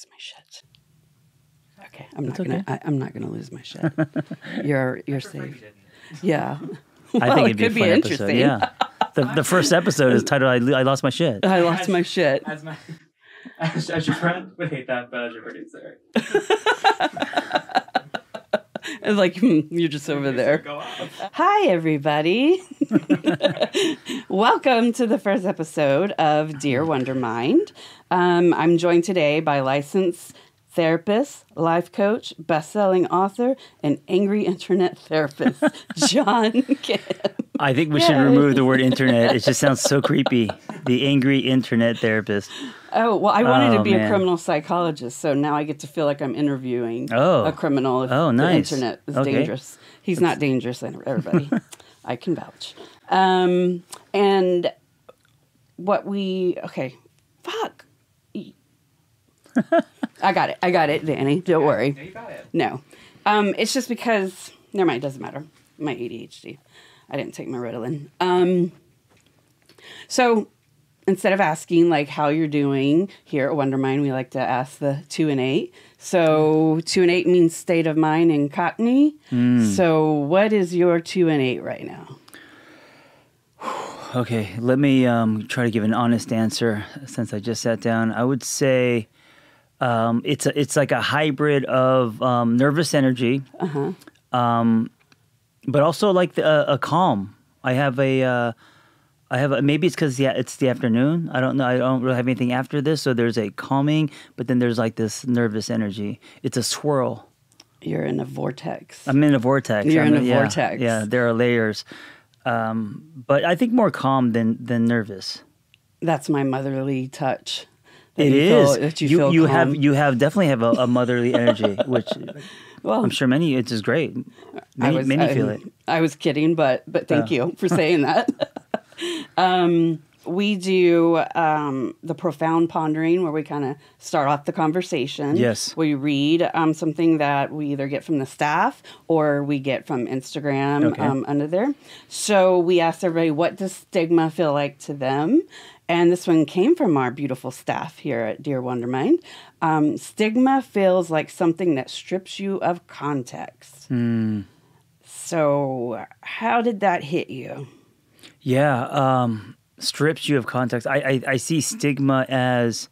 lose my shit. Okay, I'm not gonna lose my shit. You're safe. Yeah. I think it'd be a could fun be episode. interesting. Yeah. The first episode is titled "I Lost My Shit." I lost my shit. As your friend would hate that, but as your producer, It's like you're just over there. go off. Hi, everybody. Welcome to the first episode of Dear Wondermind. I'm joined today by licensed therapist, life coach, best-selling author, and angry internet therapist, John Kim. I think we should remove the word internet. It just sounds so creepy. The angry internet therapist. Oh, well, I wanted to be man. a criminal psychologist, so now I get to feel like I'm interviewing Oh. a criminal. If Nice. The internet is Okay. dangerous. He's not dangerous, everybody. I can vouch. And what okay, fuck. I got it, Danny. Don't worry. Yeah, you got it. No. It's just because, never mind, it doesn't matter. My ADHD. I didn't take my Ritalin. So instead of asking like how you're doing here at Wondermind, we like to ask the 2 and 8. So 2 and 8 means state of mind in Cockney. So what is your 2 and 8 right now? Okay, let me try to give an honest answer since I just sat down. I would say it's like a hybrid of nervous energy, but also like a calm. I have maybe it's because it's the afternoon. I don't know. I don't really have anything after this, so there's a calming, but then there's like this nervous energy. It's a swirl. You're in a vortex. I'm in a vortex. You're in a vortex. Yeah, there are layers. But I think more calm than nervous. That's my motherly touch. That It you is. Feel, that you feel calm. You definitely have a motherly energy, which Well, I'm sure many. It's just great. Many feel it. I was kidding, but thank you for saying that. We do the profound pondering where we kind of start off the conversation. Yes. We read something that we either get from the staff or we get from Instagram under there. So we asked everybody, what does stigma feel like to them? And this one came from our beautiful staff here at Dear Wondermind. Stigma feels like something that strips you of context. So how did that hit you? Yeah, strips you of context. I see stigma as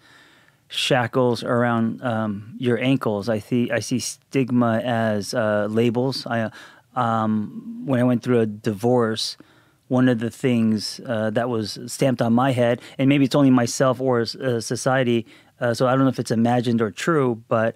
shackles around your ankles. I see stigma as labels. When I went through a divorce, one of the things that was stamped on my head, and maybe it's only myself or society, so I don't know if it's imagined or true, but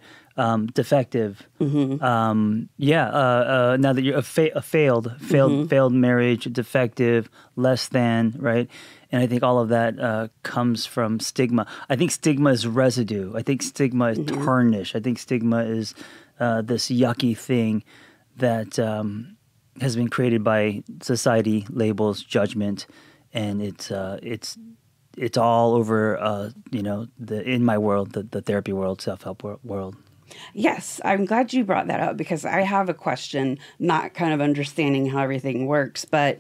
defective. Now that you're a failed marriage, defective, less than, right? And I think all of that comes from stigma. I think stigma is residue. I think stigma is tarnish. I think stigma is this yucky thing that has been created by society, labels, judgment, and it's all over in my world, the therapy world, self-help world. Yes, I'm glad you brought that up because I have a question, not kind of understanding how everything works, but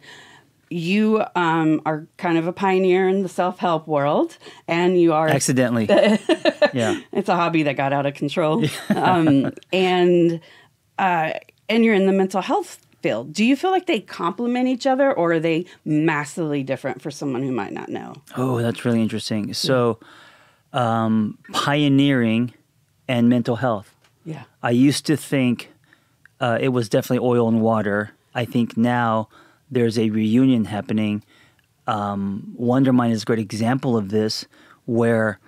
you are kind of a pioneer in the self-help world, and you are... Accidentally. Yeah. It's a hobby that got out of control. And you're in the mental health field. Do you feel like they complement each other, or are they massively different for someone who might not know? Oh, that's really interesting. So, pioneering and mental health. Yeah. I used to think it was definitely oil and water. I think now there's a reunion happening. Wondermind is a great example of this, where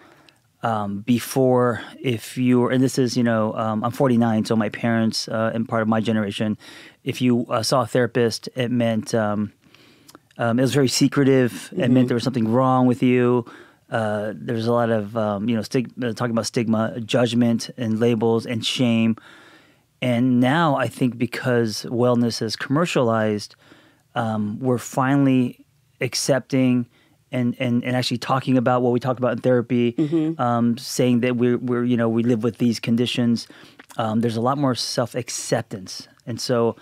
before, if you were, and this is, I'm 49, so my parents and part of my generation, if you saw a therapist, it meant it was very secretive. It meant there was something wrong with you. There's a lot of, talking about stigma, judgment, and labels and shame. And now I think because wellness is commercialized, we're finally accepting and actually talking about what we talked about in therapy, saying that we live with these conditions. There's a lot more self-acceptance. And so,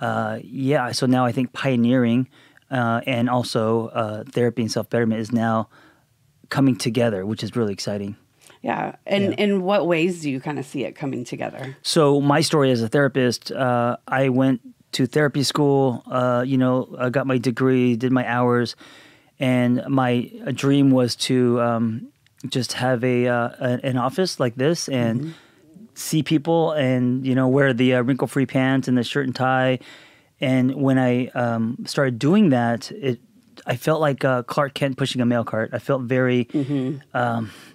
so now I think pioneering and also therapy and self-betterment is now coming together, which is really exciting. Yeah. And in what ways do you kind of see it coming together? So my story as a therapist, I went to therapy school, I got my degree, did my hours, and my dream was to just have an office like this and see people and, wear the wrinkle-free pants and the shirt and tie. And when I started doing that, I felt like Clark Kent pushing a mail cart. I felt very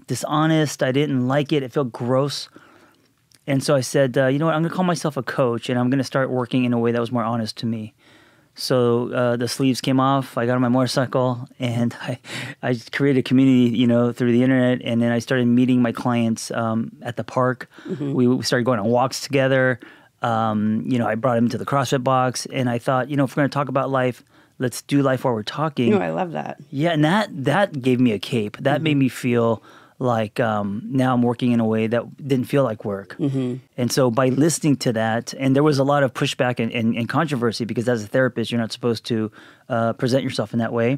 dishonest. I didn't like it. It felt gross. And so I said, you know what, I'm going to call myself a coach, and I'm going to start working in a way that was more honest to me. So the sleeves came off. I got on my motorcycle, and I created a community, through the internet. And then I started meeting my clients at the park. We started going on walks together. I brought them to the CrossFit box, and I thought, if we're going to talk about life, let's do life while we're talking. Oh, I love that. Yeah, and that gave me a cape. That made me feel like now I'm working in a way that didn't feel like work. And so by listening to that, and there was a lot of pushback and controversy because as a therapist, you're not supposed to present yourself in that way.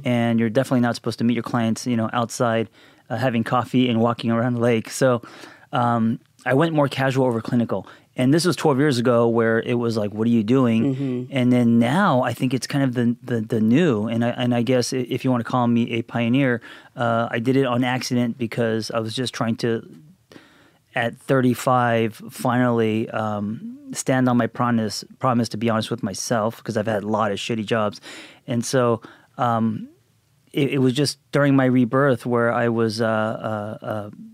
And you're definitely not supposed to meet your clients, outside having coffee and walking around the lake. So I went more casual over clinical. And this was 12 years ago where it was like, what are you doing? And then now I think it's kind of the new. And I guess if you want to call me a pioneer, I did it on accident because I was just trying to, at 35, finally stand on my promise to be honest with myself because I've had a lot of shitty jobs. And so it was just during my rebirth where I was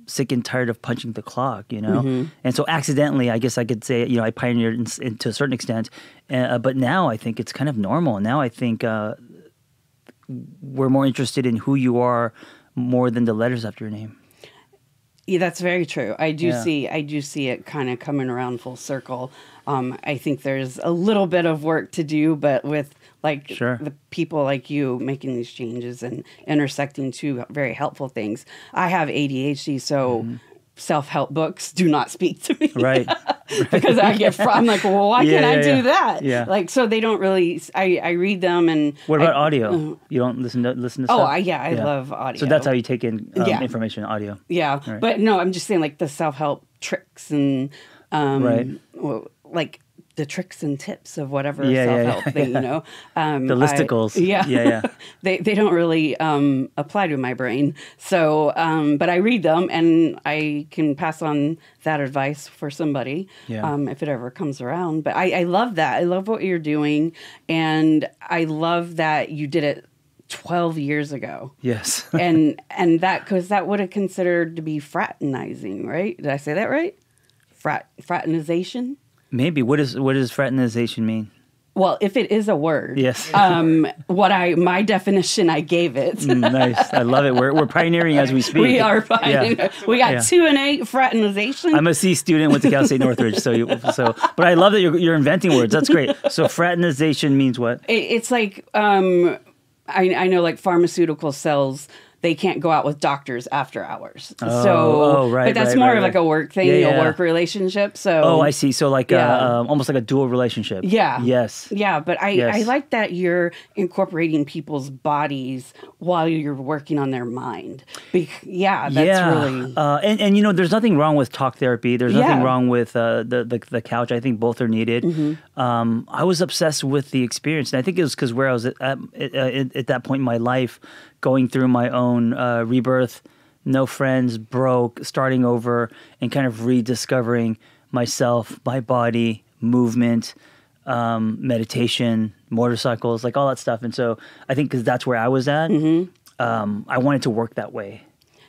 sick and tired of punching the clock, And so accidentally, I guess I could say, I pioneered to a certain extent. But now I think it's kind of normal. Now I think we're more interested in who you are more than the letters after your name. Yeah, that's very true. I do see it kind of coming around full circle. I think there's a little bit of work to do, but with the people like you making these changes and intersecting two very helpful things. I have ADHD, so self-help books do not speak to me. Right. Because I'm like, well, why can't I do that? Yeah. So they don't really, I read them and. What about audio? You don't listen to stuff? I love audio. So that's how you take in information, audio. Yeah. Right. But no, I'm just saying like the self-help tricks and like the tricks and tips of whatever self-help thing, the listicles. They don't really apply to my brain. So, but I read them and I can pass on that advice for somebody if it ever comes around. But I love that. I love what you're doing. And I love that you did it 12 years ago. Yes. and that, because that would have considered to be fraternizing, right? Did I say that right? Fraternization? Maybe. What does fraternization mean? Well, if it is a word, yes. My definition, I gave it. Nice, I love it. We're pioneering as we speak. We are pioneering. Yeah. We got 2 and 8 fraternization. I'm a C student, went to Cal State Northridge, but I love that you're inventing words. That's great. So fraternization means what? It's like I know like pharmaceutical cells. They can't go out with doctors after hours. Right. But that's more of like a work thing, a work relationship. So. I see. So like almost like a dual relationship. Yeah. Yes. Yeah, but I like that you're incorporating people's bodies while you're working on their mind. That's really. And there's nothing wrong with talk therapy. There's nothing wrong with the couch. I think both are needed. I was obsessed with the experience, and I think it was because where I was at that point in my life, going through my own rebirth, no friends, broke, starting over, and kind of rediscovering myself, my body, movement, meditation, motorcycles, like all that stuff. And so I think because that's where I was at, I wanted to work that way.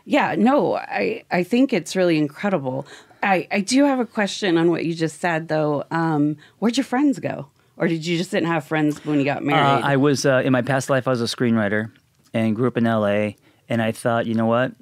Yeah, no, I think it's really incredible. I do have a question on what you just said, though. Where'd your friends go? Or did you just didn't have friends when you got married? I was, in my past life, I was a screenwriter and grew up in LA. And I thought, you know what?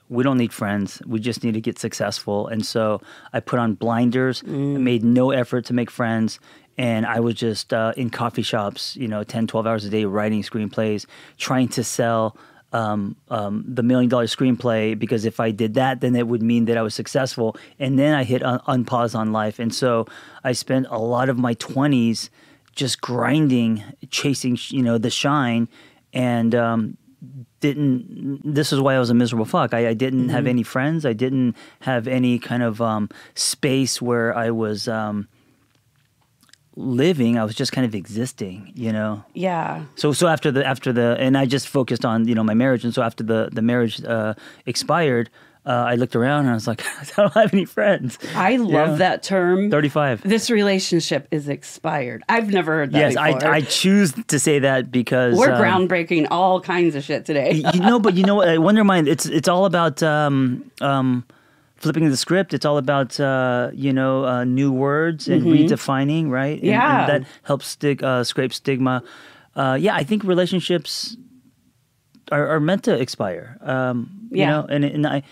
We don't need friends. We just need to get successful. And so I put on blinders, made no effort to make friends. And I was just in coffee shops, 10, 12 hours a day writing screenplays, trying to sell the $1 million screenplay, because if I did that, then it would mean that I was successful. And then I hit unpause on life. And so I spent a lot of my 20s just grinding, chasing, the shine. And didn't. This is why I was a miserable fuck. I didn't have any friends. I didn't have any kind of space where I was living. I was just kind of existing, you know. Yeah. So after the and I just focused on, you know, my marriage. And so after the marriage expired, I looked around and I was like, I don't have any friends. I love that term. 35. This relationship is expired. I've never heard that before. Yes, I choose to say that because we're groundbreaking all kinds of shit today. but you know what? Wondermind, it's all about flipping the script. It's all about new words and redefining, right? Yeah, and that helps scrape stigma. I think relationships are meant to expire. You know, and I.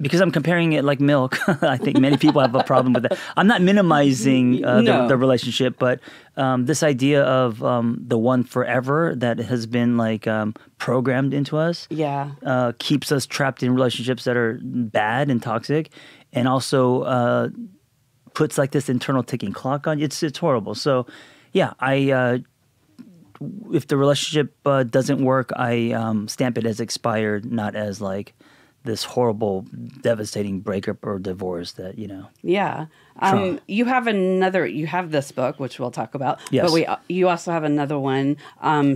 Because I'm comparing it like milk, I think many people have a problem with that. I'm not minimizing the relationship, but this idea of the one forever that has been like programmed into us, keeps us trapped in relationships that are bad and toxic, and also puts like this internal ticking clock on you. It's horrible. So, if the relationship doesn't work, I stamp it as expired, not as like this horrible, devastating breakup or divorce that, you know. Yeah. You have this book, which we'll talk about. Yes. But you also have another one,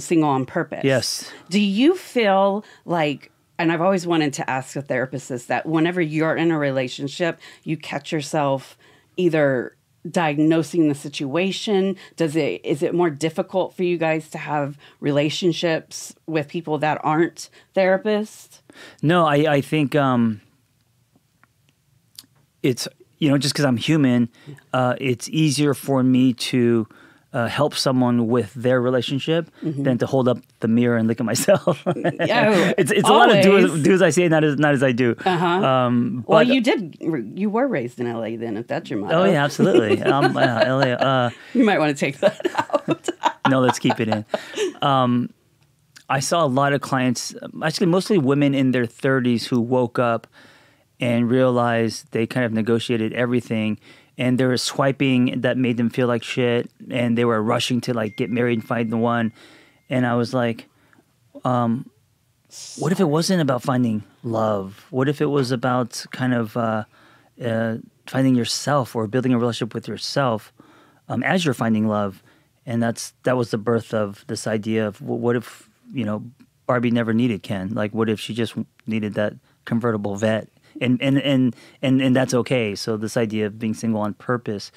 Single on Purpose. Yes. Do you feel like, and I've always wanted to ask a therapist this, that whenever you're in a relationship, you catch yourself either diagnosing the situation? Is it more difficult for you guys to have relationships with people that aren't therapists? No, I think it's, you know, just because I'm human, it's easier for me to help someone with their relationship than to hold up the mirror and look at myself. It's a lot of do as I say, not as I do. Well, you were raised in LA then, if that's your motto. Oh yeah, absolutely. LA. You might want to take that out. No, let's keep it in. I saw a lot of clients, actually mostly women in their 30s, who woke up and realized they kind of negotiated everything, and they were swiping that made them feel like shit, and they were rushing to like get married and find the one. And I was like, what if it wasn't about finding love? What if it was about kind of finding yourself or building a relationship with yourself as you're finding love? And that was the birth of this idea of, well, what if, you know, Barbie never needed Ken? Like, what if she just needed that convertible vet? And that's okay. So this idea of being single on purpose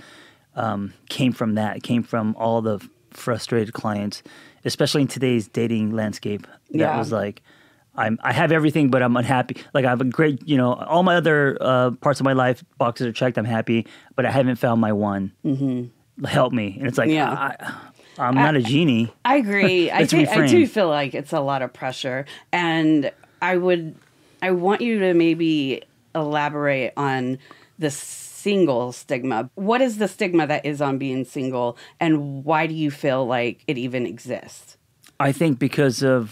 came from that. It came from all the frustrated clients, especially in today's dating landscape. That was like, I have everything, but I'm unhappy. Like, I have a great, you know, all my other parts of my life, boxes are checked, I'm happy, but I haven't found my one. Help me. And it's like, I'm not a genie. I agree. I do feel like it's a lot of pressure. And I want you to maybe elaborate on the single stigma. What is the stigma that is on being single, and why do you feel like it even exists? I think because of,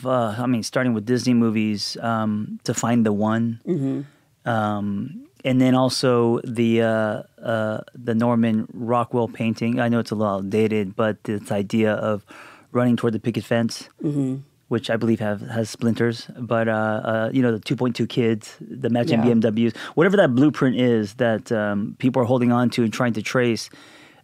starting with Disney movies, to find the one. And then also the Norman Rockwell painting. I know it's a little outdated, but this idea of running toward the picket fence, which I believe has splinters. But the 2.2 kids, the matching BMWs, whatever that blueprint is that people are holding on to and trying to trace,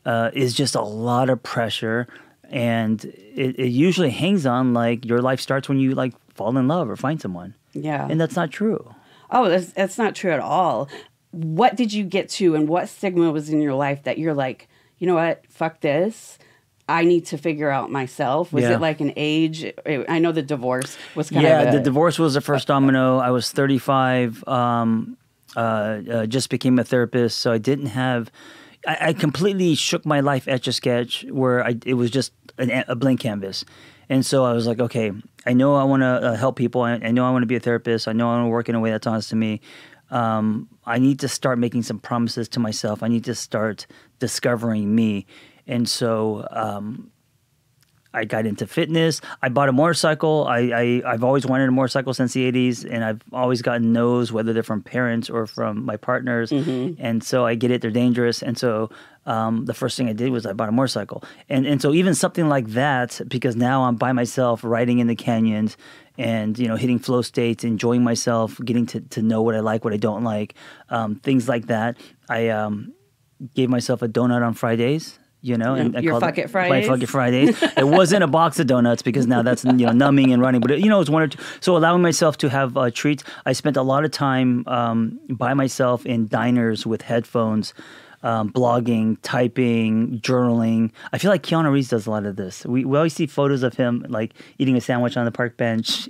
is just a lot of pressure. And it usually hangs on like your life starts when you like fall in love or find someone. Yeah, and that's not true. Oh, that's not true at all. What did you get to, and what stigma was in your life that you're like, you know what, fuck this, I need to figure out myself? Was it like an age? I know the divorce was kind of the divorce was the first domino. I was 35, just became a therapist, so I didn't have... I completely shook my life Etch-a-Sketch, where it was just a blank canvas. And so I was like, okay, I know I want to help people. I know I want to be a therapist. I know I want to work in a way that's honest to me. I need to start making some promises to myself. I need to start discovering me. And so I got into fitness. I bought a motorcycle. I've always wanted a motorcycle since the 80s, and I've always gotten no's, whether they're from parents or from my partners. And so I get it, they're dangerous. And so the first thing I did was I bought a motorcycle. And so even something like that, because now I'm by myself riding in the canyons and, you know, hitting flow states, enjoying myself, getting to know what I like, what I don't like, things like that. I gave myself a donut on Fridays. You know, and your Fuck It Fridays. My Fuck It Fridays. It wasn't a box of donuts because now that's, you know, numbing and running. But it, you know, it was one or two. So allowing myself to have treats. I spent a lot of time by myself in diners with headphones, blogging, typing, journaling. I feel like Keanu Reeves does a lot of this. We always see photos of him like eating a sandwich on the park bench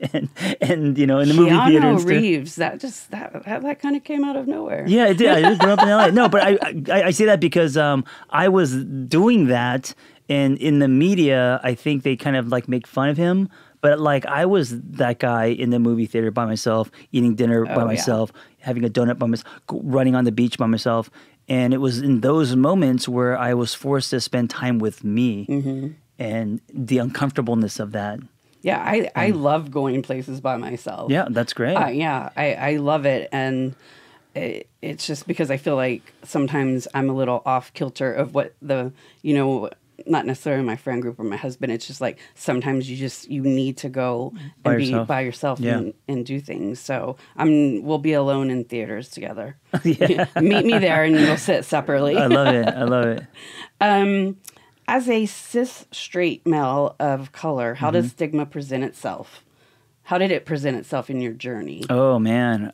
and you know, in the movie theater. Keanu Reeves, that kind of came out of nowhere. Yeah, it did. I grew up in LA. No, but I say that because I was doing that, and in the media, I think they kind of like make fun of him. But like I was that guy in the movie theater by myself, eating dinner by myself, having a donut by myself, running on the beach by myself. And it was in those moments where I was forced to spend time with me and the uncomfortableness of that. Yeah, I love going places by myself. Yeah, that's great. Yeah, I love it. And it's just because I feel like sometimes I'm a little off kilter of what not necessarily my friend group or my husband. It's just like sometimes you need to go and be by yourself and do things. So we'll be alone in theaters together. Meet me there and we'll sit separately. I love it. As a cis straight male of color, how does stigma present itself? How did it present itself in your journey? Oh man.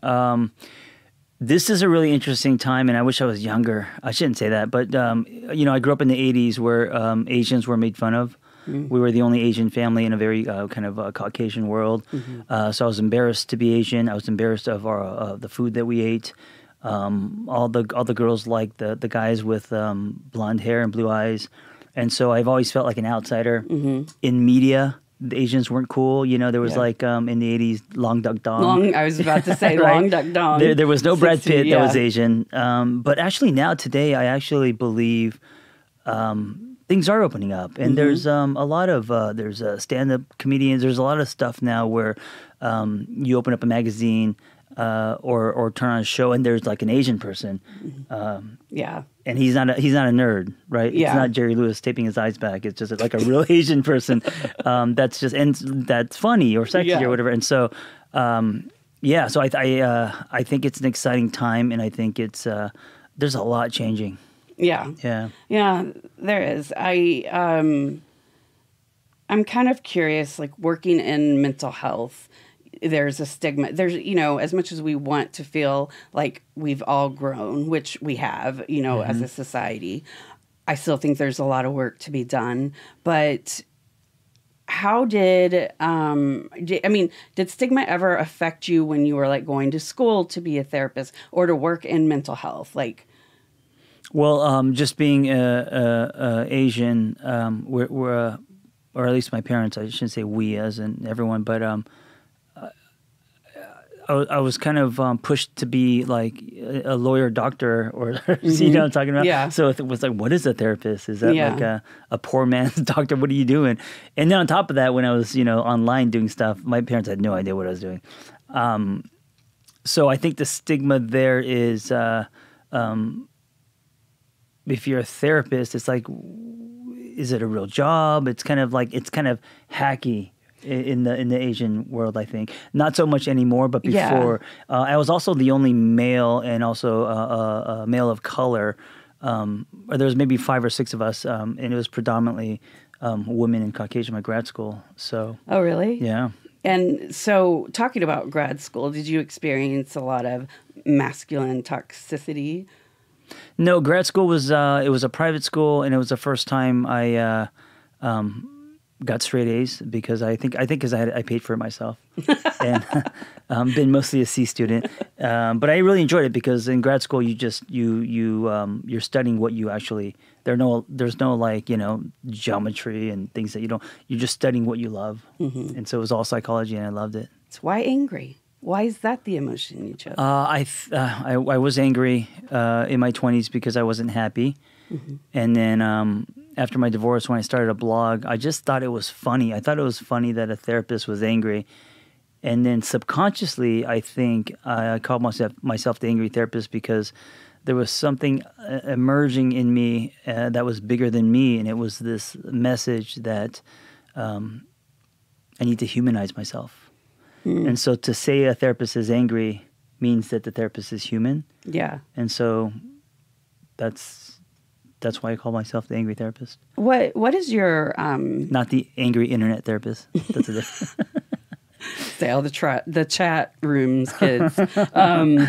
This is a really interesting time, and I wish I was younger. I shouldn't say that, but you know, I grew up in the 80s where Asians were made fun of. We were the only Asian family in a very kind of Caucasian world. So I was embarrassed to be Asian. I was embarrassed of the food that we ate. All the girls liked the guys with blonde hair and blue eyes, and so I've always felt like an outsider in media. The Asians weren't cool. You know, there was like in the 80s, Long Duck Dong. I was about to say right? Long Duck Dong. There was no Brad Pitt that was Asian. But actually today, I actually believe things are opening up. And there's a lot of, there's stand-up comedians. There's a lot of stuff now where you open up a magazine or turn on a show and there's like an Asian person. And he's not a nerd, right? It's not Jerry Lewis taping his eyes back. It's just like a real Asian person that's funny or sexy or whatever. And so, so I think it's an exciting time, and I think it's there's a lot changing. Yeah, there is. I'm kind of curious, like working in mental health. There's a stigma. There's, you know, as much as we want to feel like we've all grown, which we have, you know, as a society, I still think there's a lot of work to be done. But how did stigma ever affect you when you were like going to school to be a therapist or to work in mental health? Like, well, just being Asian, we're or at least my parents. I shouldn't say we as in everyone, but I was kind of pushed to be like a lawyer, doctor, or you know what I'm talking about? Yeah. So it was like, what is a therapist? Is that like a poor man's doctor? What are you doing? And then on top of that, when I was, you know, online doing stuff, my parents had no idea what I was doing. So I think the stigma there is, if you're a therapist, it's like, is it a real job? It's kind of hacky. In the Asian world, I think not so much anymore, but before I was also the only male and also a male of color. Or there was maybe 5 or 6 of us, and it was predominantly women in Caucasian, my grad school. So, oh really? Yeah. And so, talking about grad school, did you experience a lot of masculine toxicity? No, grad school was it was a private school, and it was the first time I got straight A's because I think because I paid for it myself, and been mostly a C student. But I really enjoyed it because in grad school you're studying what you actually there's no like, you know, geometry and things that you don't. You're just studying what you love, and so it was all psychology, and I loved it. So why angry? Why is that the emotion you chose? I was angry in my 20s because I wasn't happy, and then after my divorce when I started a blog. I just thought it was funny. I thought it was funny that a therapist was angry. And then subconsciously, I think I called myself the angry therapist because there was something emerging in me that was bigger than me. And it was this message that I need to humanize myself. And so to say a therapist is angry means that the therapist is human. Yeah. And so that's why I call myself the angry therapist. What is your not the angry internet therapist. That's a different. Say all the chat rooms, kids.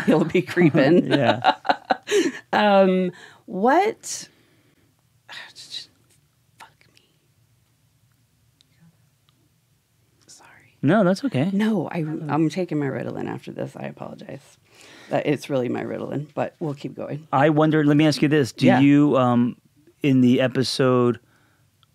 He'll be creeping. Yeah. What? Fuck me. Sorry. No, that's okay. No, I'm taking my Ritalin after this. I apologize. It's really my Ritalin, but we'll keep going. I wonder. Let me ask you this: do you, in the episode,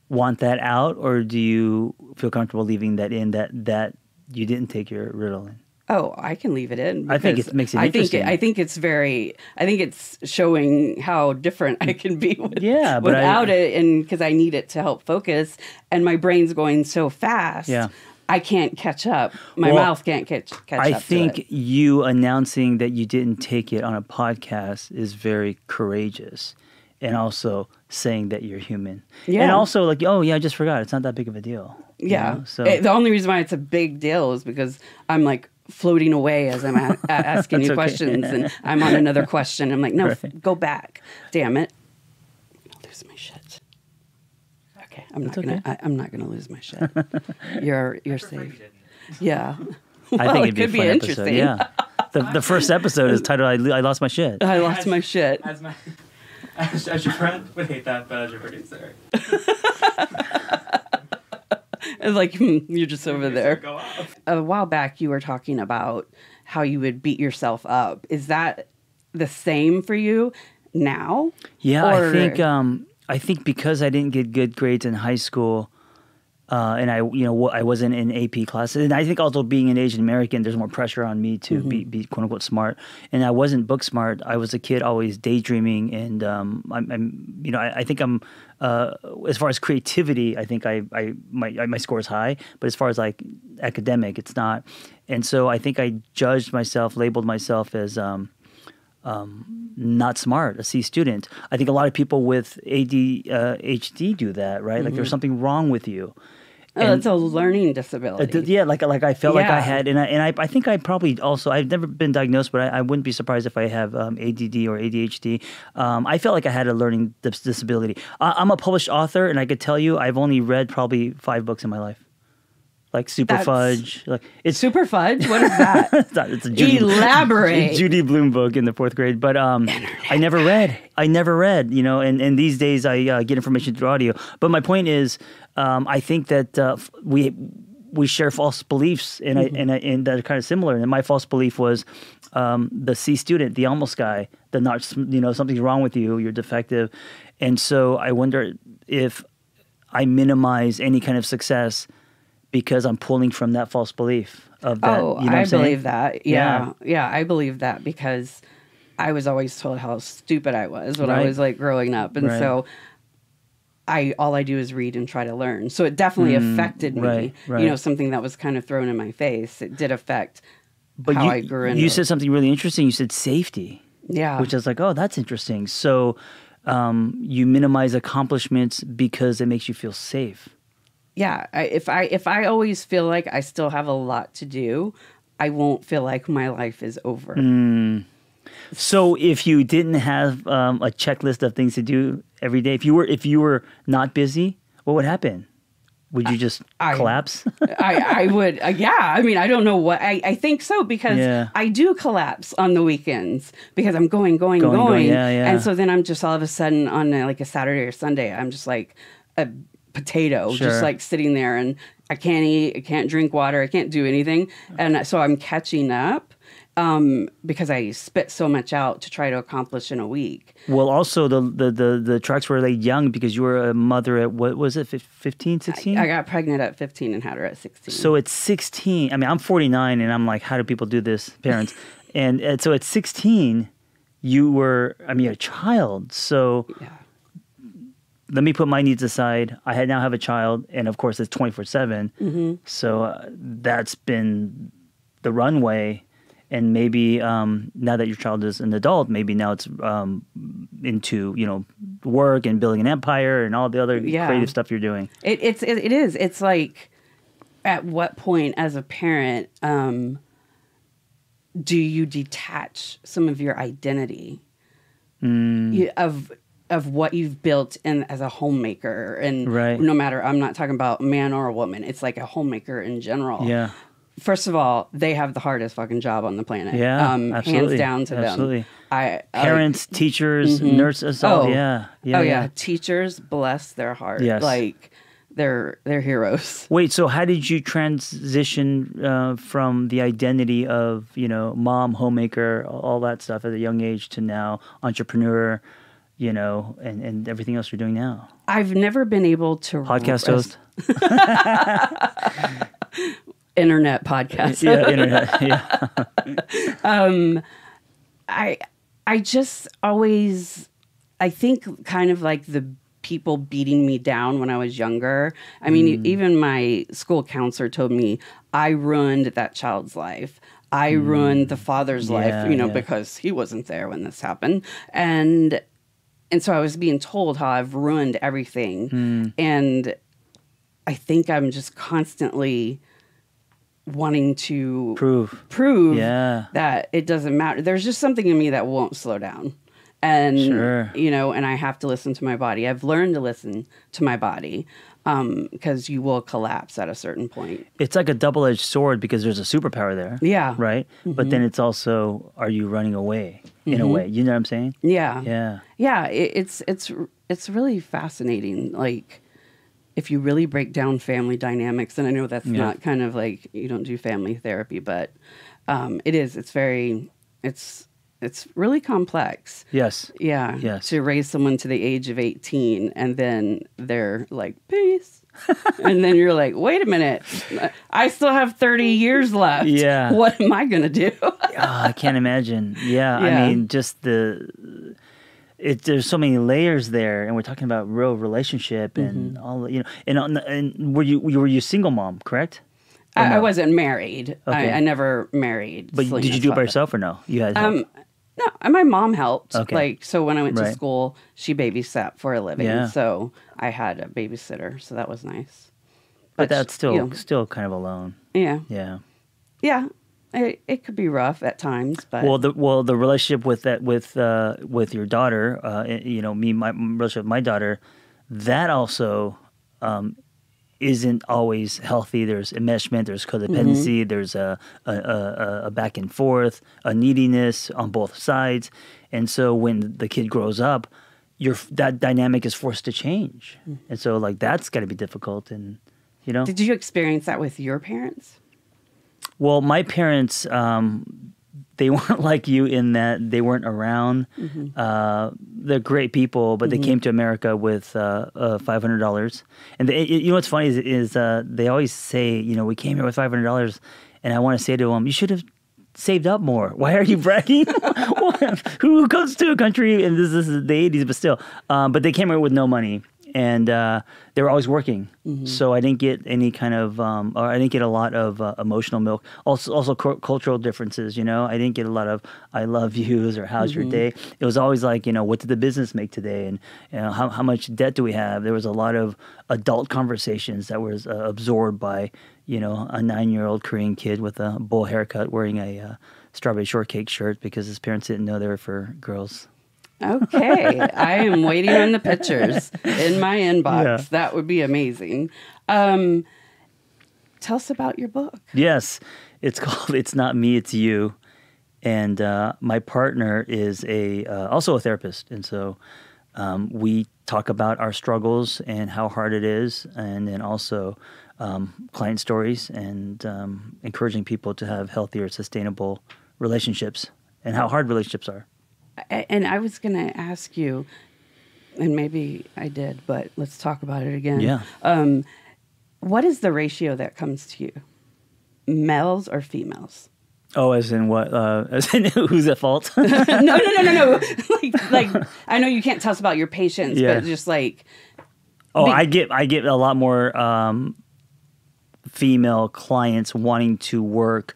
want that out, or do you feel comfortable leaving that in? That you didn't take your Ritalin? Oh, I can leave it in. I think it makes it interesting. I think it's showing how different I can be without it, and because I need it to help focus, and my brain's going so fast. Yeah. I can't catch up. My mouth can't catch up. I think you announcing that you didn't take it on a podcast is very courageous, and also saying that you're human. Yeah. And also like, oh yeah, I just forgot. It's not that big of a deal. Yeah. You know? So the only reason why it's a big deal is because I'm like floating away as I'm asking you questions, and I'm on another question. I'm like, no, go back. Damn it. I'll lose my shit. Okay, I'm not gonna lose my shit. You're safe. Yeah. Well, I think it'd be a fun episode. Yeah. The first episode is titled "I Lost My Shit." I lost my shit. As your friend would hate that, but as your producer. It's like, you're just over there. A while back, you were talking about how you would beat yourself up. Is that the same for you now? Yeah, I think because I didn't get good grades in high school, and I wasn't in AP classes, and I think also being an Asian American, there's more pressure on me to be quote unquote smart, and I wasn't book smart. I was a kid always daydreaming, and I think I'm as far as creativity, I think my score is high, but as far as like academic, it's not, and so I think I labeled myself as not smart, a C student. I think a lot of people with ADHD do that, right? Like there's something wrong with you. Oh, it's a learning disability. Yeah, like I felt like I had, and I think I probably also, I've never been diagnosed, but I wouldn't be surprised if I have ADD or ADHD. I felt like I had a learning disability. I'm a published author, and I could tell you I've only read probably 5 books in my life. Like Super Fudge. Like it's Super Fudge? What is that? it's a Judy Blume book in the 4th grade. But I never read, and these days I get information through audio. But my point is, I think that we share false beliefs and that are kind of similar. And my false belief was the C student, the almost guy, the not, something's wrong with you, you're defective. And so I wonder if I minimize any kind of success because I'm pulling from that false belief of that. Oh, I believe that. Yeah, I believe that because I was always told how stupid I was when I was like growing up, and so all I do is read and try to learn. So it definitely affected me. Right. Something that was kind of thrown in my face. It did affect how I grew into. You said something really interesting. You said safety. Yeah, which I was like, oh, that's interesting. So you minimize accomplishments because it makes you feel safe. Yeah, if I always feel like I still have a lot to do, I won't feel like my life is over. So if you didn't have a checklist of things to do every day, if you were not busy, what would happen? Would you just collapse? I would. I mean, I don't know what. I think so because I do collapse on the weekends because I'm going. Yeah. And so then I'm just all of a sudden on like a Saturday or Sunday, I'm just like a potato, just like sitting there, and I can't eat, I can't drink water, I can't do anything. And so I'm catching up because I spit so much out to try to accomplish in a week. Well, also the tracks were like young because you were a mother at, what was it, 15, 16? I got pregnant at 15 and had her at 16. So at 16, I mean, I'm 49 and I'm like, how do people do this, parents? and so at 16, you were, I mean, a child. So let me put my needs aside. I now have a child, and of course it's 24/7. Mm-hmm. So that's been the runway. And maybe now that your child is an adult, maybe now it's into work and building an empire and all the other creative stuff you're doing. It is. It's like, at what point as a parent do you detach some of your identity of what you've built in as a homemaker? And no matter, I'm not talking about man or a woman. It's like a homemaker in general. Yeah. First of all, they have the hardest fucking job on the planet. Yeah, absolutely. Hands down to absolutely. them. Parents, teachers, nurses. Yeah. Teachers, bless their heart. Yes. Like, they're heroes. Wait, so how did you transition from the identity of, mom, homemaker, all that stuff at a young age to now entrepreneur, and everything else you're doing now? I've never been able to... Podcast host? Internet podcast. Yeah, internet. Yeah. I just always, I think kind of like the people beating me down when I was younger. I mean, even my school counselor told me I ruined that child's life. I ruined the father's life, because he wasn't there when this happened. And so I was being told how I've ruined everything. And I think I'm just constantly wanting to prove that it doesn't matter. There's just something in me that won't slow down. And, and I have to listen to my body. I've learned to listen to my body because you will collapse at a certain point. It's like a double-edged sword because there's a superpower there. Yeah. Right? Mm-hmm. But then it's also, are you running away in a way? You know what I'm saying? Yeah. Yeah. Yeah. It's really fascinating. Like, if you really break down family dynamics, and I know that's not kind of like, you don't do family therapy, but it is. It's really complex. Yes. Yeah. Yes. To raise someone to the age of 18 and then they're like, peace. And then you're like, wait a minute, I still have 30 years left. Yeah. What am I going to do? I can't imagine. Yeah. I mean, just there's so many layers there, and we're talking about real relationship and all, and were you single mom, correct? I wasn't married. Okay. I never married. But did you do it by yourself or no? You had help? No, my mom helped. Okay. Like, so when I went to school, she babysat for a living. Yeah. So I had a babysitter, so that was nice. But that's still kind of alone. Yeah. Yeah. Yeah. It could be rough at times, but the relationship with your daughter, my relationship with my daughter, that also isn't always healthy. There's enmeshment, there's codependency, there's a back and forth, a neediness on both sides, and so when the kid grows up, that dynamic is forced to change, and so like that's got to be difficult, and Did you experience that with your parents? Well, my parents, they weren't like you in that they weren't around. They're great people, but they came to America with $500. And what's funny is they always say, we came here with $500, and I want to say to them, you should have saved up more. Why are you bragging? Who goes to a country, and this is the 80s, but still. But they came here with no money. And they were always working, so I didn't get any kind of, or I didn't get a lot of emotional milk. Also cultural differences, I didn't get a lot of "I love yous" or "How's your day." It was always like, what did the business make today, and how much debt do we have? There was a lot of adult conversations that was absorbed by, a 9-year-old Korean kid with a bowl haircut wearing a strawberry shortcake shirt because his parents didn't know they were for girls. Okay, I am waiting on the pictures in my inbox. Yeah. That would be amazing. Tell us about your book. Yes, it's called "It's Not Me, It's You," and my partner is also a therapist, and so we talk about our struggles and how hard it is, and then also client stories and encouraging people to have healthier, sustainable relationships and how hard relationships are. And I was going to ask you, and maybe I did, but let's talk about it again. Yeah. What is the ratio that comes to you? Males or females? Oh, as in what? As in who's at fault? No. like I know you can't tell us about your patients, but just like Oh, I get a lot more female clients wanting to work.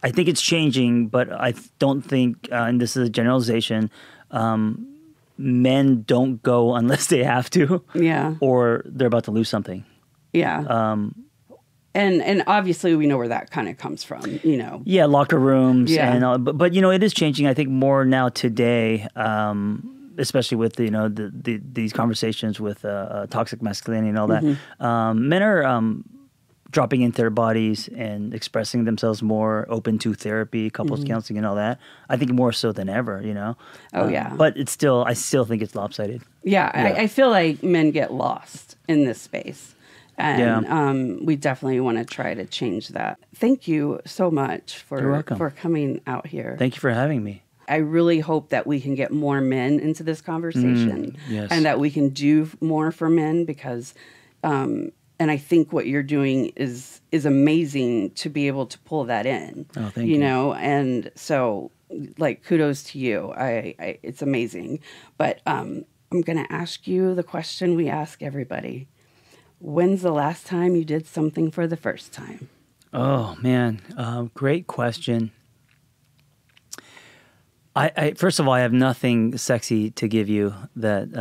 I think it's changing, but I don't think, and this is a generalization, men don't go unless they have to. Yeah. Or they're about to lose something. Yeah. And obviously we know where that kind of comes from, you know. Yeah, locker rooms. Yeah. And all, but you know, it is changing. I think more now today, especially with these conversations with toxic masculinity and all that. Men are dropping into their bodies and expressing themselves more, open to therapy, couples counseling, and all that. I think more so than ever, you know. Oh yeah. But I still think it's lopsided. Yeah, I feel like men get lost in this space. And we definitely want to try to change that. Thank you so much for coming out here. Thank you for having me. I really hope that we can get more men into this conversation yes. and that we can do more for men because, and I think what you're doing is amazing to be able to pull that in. Oh, thank you. You know, and so like kudos to you. It's amazing. But I'm going to ask you the question we ask everybody. When's the last time you did something for the first time? Oh, man. Great question. I first of all, I have nothing sexy to give you that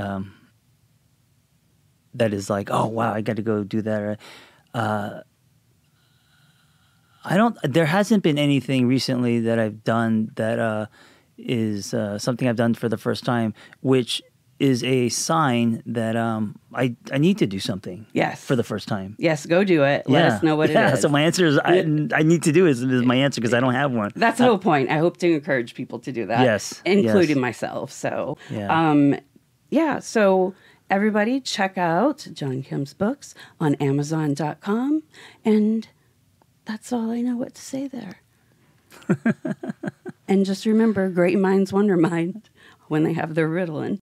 that is like, oh, wow, I got to go do that. There hasn't been anything recently that I've done that is something I've done for the first time, which is a sign that I need to do something. Yes. For the first time. Yes, go do it. Let us know what it is. Yeah, so my answer is I need to do is my answer because I don't have one. That's the whole point. I hope to encourage people to do that. Yes. Including myself. So, so everybody check out John Kim's books on Amazon.com. And that's all I know what to say there. And just remember, great minds wonder mind when they have their Ritalin.